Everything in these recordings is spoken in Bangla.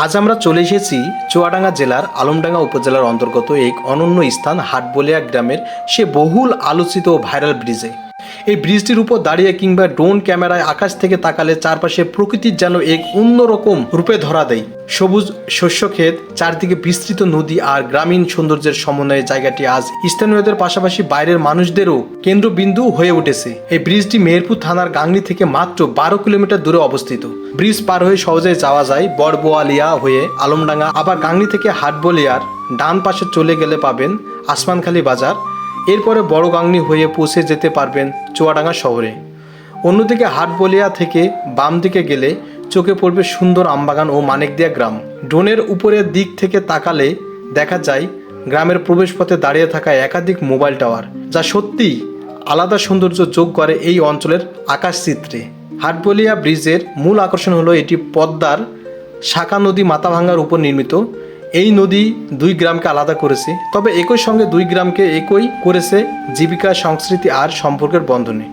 আজ আমরা চলে এসেছি চুয়াডাঙ্গা জেলার আলমডাঙ্গা উপজেলার অন্তর্গত এক অনন্য স্থান হাটবলিয়া গ্রামের সে বহুল আলোচিত ও ভাইরাল ব্রিজে। এই ব্রিজটির উপর দাঁড়িয়ে কিংবা ড্রোন ক্যামেরায় আকাশ থেকে তাকালে চারপাশে প্রকৃতির যেন এক অন্যরকম রূপে ধরা দেয়। সবুজ শস্যক্ষেত, চারদিকে বিস্তৃত নদী আর গ্রামীণ সৌন্দর্যের সমন্বয়ে জায়গাটি আজ স্থানীয়দের পাশাপাশি বাইরের মানুষদেরও কেন্দ্রবিন্দু হয়ে উঠেছে। এই ব্রিজটি মেহেরপুর থানার গাংনী থেকে মাত্র 12 কিলোমিটার দূরে অবস্থিত। ব্রিজ পার হয়ে সহজে যাওয়া যায় বড়বোয়ালিয়া হয়ে আলমডাঙ্গা, আবার গাংনী থেকে হাটবলিয়ার ডান পাশে চলে গেলে পাবেন আসমানখালী বাজার। এরপরে বড় গাংনী হয়ে পৌঁছে যেতে পারবেন চুয়াডাঙ্গা শহরে। অন্যদিকে হাটবলিয়া থেকে বাম দিকে গেলে চোখে পড়বে সুন্দর আমবাগান ও মানিকদিয়া গ্রাম। ড্রোনের উপরের দিক থেকে তাকালে দেখা যায় গ্রামের প্রবেশপথে দাঁড়িয়ে থাকা একাধিক মোবাইল টাওয়ার, যা সত্যিই আলাদা সৌন্দর্য যোগ করে এই অঞ্চলের আকাশ চিত্রে। হাটবলিয়া ব্রিজের মূল আকর্ষণ হলো এটি পদ্মার শাখা নদী মাথাভাঙ্গার উপর নির্মিত। এই নদী দুই গ্রামকে আলাদা করেছে, তবে একই সঙ্গে দুই গ্রামকে একই করেছে জীবিকা, সংস্কৃতি আর সম্পর্কের বন্ধনে।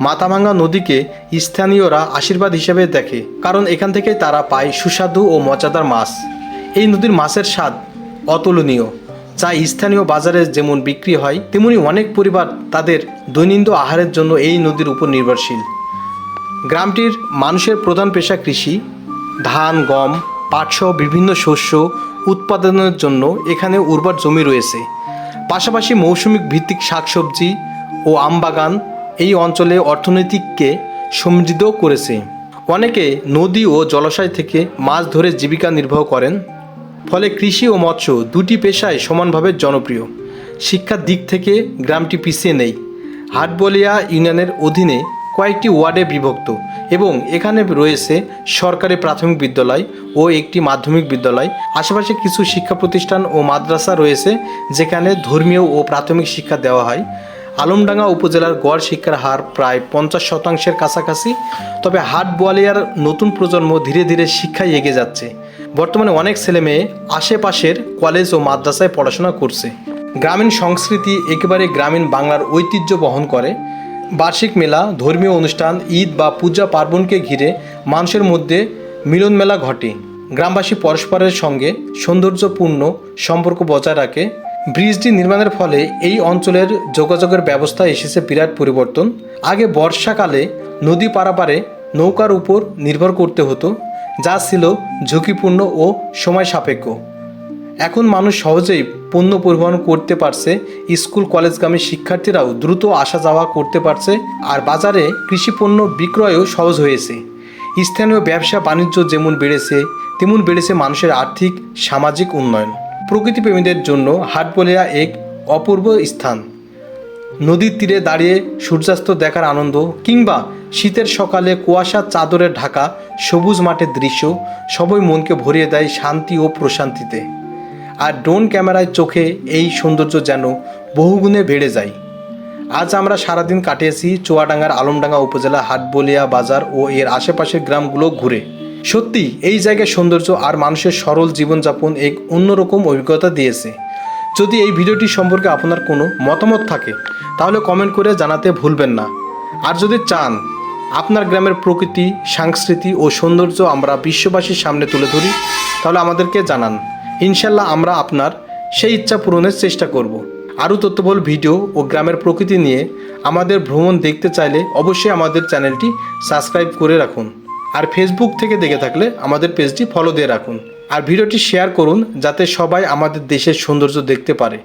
মাথাভাঙ্গা নদীকে স্থানীয়রা আশীর্বাদ হিসেবে দেখে, কারণ এখান থেকে তারা পায় সুস্বাদু ও মজাদার মাছ। এই নদীর মাছের স্বাদ অতুলনীয়, যা স্থানীয় বাজারে যেমন বিক্রি হয়, তেমনি অনেক পরিবার তাদের দৈনন্দিন আহারের জন্য এই নদীর উপর নির্ভরশীল। গ্রামটির মানুষের প্রধান পেশা কৃষি। ধান, গম, পাটসহ বিভিন্ন শস্য উৎপাদনের জন্য এখানে উর্বর জমি রয়েছে। পাশাপাশি মৌসুমিক ভিত্তিক শাকসবজি ও আমবাগান এই অঞ্চলে অর্থনীতিকে সমৃদ্ধ করেছে। অনেকে নদী ও জলাশয় থেকে মাছ ধরে জীবিকা নির্বাহ করেন, ফলে কৃষি ও মৎস্য দুটি পেশায় সমানভাবে জনপ্রিয়। শিক্ষার দিক থেকে গ্রামটি পিছিয়ে নেই। হাটবলিয়া ইউনিয়নের অধীনে কয়েকটি ওয়ার্ডে বিভক্ত এবং এখানে রয়েছে সরকারি প্রাথমিক বিদ্যালয় ও একটি মাধ্যমিক বিদ্যালয়। আশেপাশে কিছু শিক্ষা প্রতিষ্ঠান ও মাদ্রাসা রয়েছে, যেখানে ধর্মীয় ও প্রাথমিক শিক্ষা দেওয়া হয়। আলমডাঙ্গা উপজেলার গড় শিক্ষার হার প্রায় 50% কাছাকাছি। তবে হাটবলিয়ার নতুন প্রজন্ম ধীরে ধীরে শিক্ষায় এগিয়ে যাচ্ছে। বর্তমানে অনেক ছেলেমেয়ে আশেপাশের কলেজ ও মাদ্রাসায় পড়াশোনা করছে। গ্রামীণ সংস্কৃতি একেবারে গ্রামীণ বাংলার ঐতিহ্য বহন করে। বার্ষিক মেলা, ধর্মীয় অনুষ্ঠান, ঈদ বা পূজা পার্বণকে ঘিরে মানুষের মধ্যে মিলন মেলা ঘটে। গ্রামবাসী পরস্পরের সঙ্গে সৌন্দর্যপূর্ণ সম্পর্ক বজায় রাখে। ব্রিজটি নির্মাণের ফলে এই অঞ্চলের যোগাযোগের ব্যবস্থা এসেছে বিরাট পরিবর্তন। আগে বর্ষাকালে নদী পারাপারে নৌকার উপর নির্ভর করতে হতো, যা ছিল ঝুঁকিপূর্ণ ও সময় সাপেক্ষ। এখন মানুষ সহজেই পণ্য পরিবহন করতে পারছে। স্কুল কলেজগামী শিক্ষার্থীরাও দ্রুত আসা যাওয়া করতে পারছে, আর বাজারে কৃষিপণ্য বিক্রয়ও সহজ হয়েছে। স্থানীয় ব্যবসা বাণিজ্য যেমন বেড়েছে, তেমন বেড়েছে মানুষের আর্থিক সামাজিক উন্নয়ন। প্রকৃতিপ্রেমীদের জন্য হাটবলিয়া এক অপূর্ব স্থান। নদীর তীরে দাঁড়িয়ে সূর্যাস্ত দেখার আনন্দ, কিংবা শীতের সকালে কুয়াশার চাদরে ঢাকা সবুজ মাঠের দৃশ্য সবই মনকে ভরিয়ে দেয় শান্তি ও প্রশান্তিতে। আর ড্রোন ক্যামেরায় চোখে এই সৌন্দর্য যেন বহুগুণে বেড়ে যায়। আজ আমরা সারাদিন কাটিয়েছি চুয়াডাঙ্গার আলমডাঙ্গা উপজেলা হাটবলিয়া বাজার ও এর আশেপাশের গ্রামগুলো ঘুরে। সত্যি এই জায়গার সৌন্দর্য আর মানুষের সরল জীবনযাপন এক অন্যরকম অভিজ্ঞতা দিয়েছে। যদি এই ভিডিওটি সম্পর্কে আপনার কোনো মতামত থাকে তাহলে কমেন্ট করে জানাতে ভুলবেন না। আর যদি চান আপনার গ্রামের প্রকৃতি, সংস্কৃতি ও সৌন্দর্য আমরা বিশ্ববাসীর সামনে তুলে ধরি, তাহলে আমাদেরকে জানান। ইনশাল্লাহ আমরা আপনার সেই ইচ্ছা পূরণের চেষ্টা করব। আরও তথ্যবহুল ভিডিও ও গ্রামের প্রকৃতি নিয়ে আমাদের ভ্রমণ দেখতে চাইলে অবশ্যই আমাদের চ্যানেলটি সাবস্ক্রাইব করে রাখুন। আর ফেসবুক থেকে দেখে থাকলে আমাদের পেজটি ফলো দিয়ে রাখুন। আর ভিডিওটি শেয়ার করুন, যাতে সবাই আমাদের দেশের সৌন্দর্য দেখতে পারে।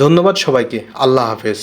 ধন্যবাদ সবাইকে। আল্লাহ হাফেজ।